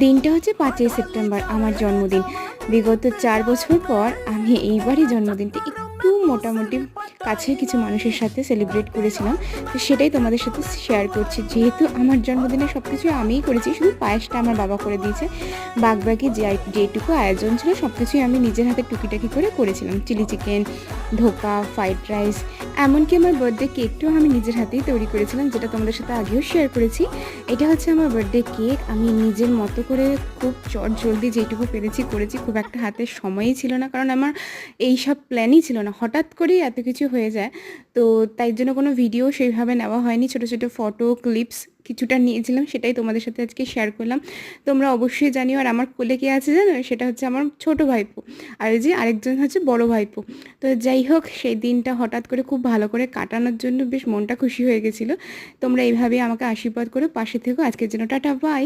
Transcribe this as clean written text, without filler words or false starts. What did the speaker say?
দিনটা হচ্ছে ৫ই সেপ্টেম্বর, আমার জন্মদিন। বিগত ৪ বছর পর আমি এইবারই জন্মদিনটা একটু মোটামুটি কাছের কিছু মানুষের সাথে সেলিব্রেট করেছিলাম। তো সেটাই তোমাদের সাথে শেয়ার করছি। যেহেতু আমার জন্মদিনে সবকিছু আমিই করেছি, শুধু পায়েসটা আমার বাবা করে দিয়েছে। বাদবাকি যেটুকু আয়োজন ছিল সবকিছুই আমি নিজের হাতে টুকিটাকি করে করেছিলাম। চিলি চিকেন, ধোকা, ফ্রাইড রাইস, এমনকি আমার বার্থডে কেকটাও আমি নিজের হাতেই তৈরি করেছিলাম, যেটা তোমাদের সাথে আগেও শেয়ার করেছি। এটা হচ্ছে আমার বার্থডে কেক। আমি নিজের মতো করে খুব চটজলদি যেটুকু পেরেছি করেছি। খুব একটা হাতে সময়ই ছিল না, কারণ আমার এইসব প্ল্যানই ছিল না। হঠাৎ করেই এত কিছু হয়ে যায়, তো তাই জন্য কোনো ভিডিও সেইভাবে নেওয়া হয়নি। ছোটো ছোটো ফটো ক্লিপস কিছুটা নিয়েছিলাম, সেটাই তোমাদের সাথে আজকে শেয়ার করলাম। তোমরা অবশ্যই জানিও। আর আমার কোলে কে আছে জানো? সেটা হচ্ছে আমার ছোটো ভাইপো, আর ওই যে আরেকজন হচ্ছে বড় ভাইপো। তো যাই হোক, সেই দিনটা হঠাৎ করে খুব ভালো করে কাটানোর জন্য বেশ মনটা খুশি হয়ে গেছিলো। তোমরা এইভাবেই আমাকে আশীর্বাদ করে পাশে থেকো। আজকের জন্য টাটা, বাই।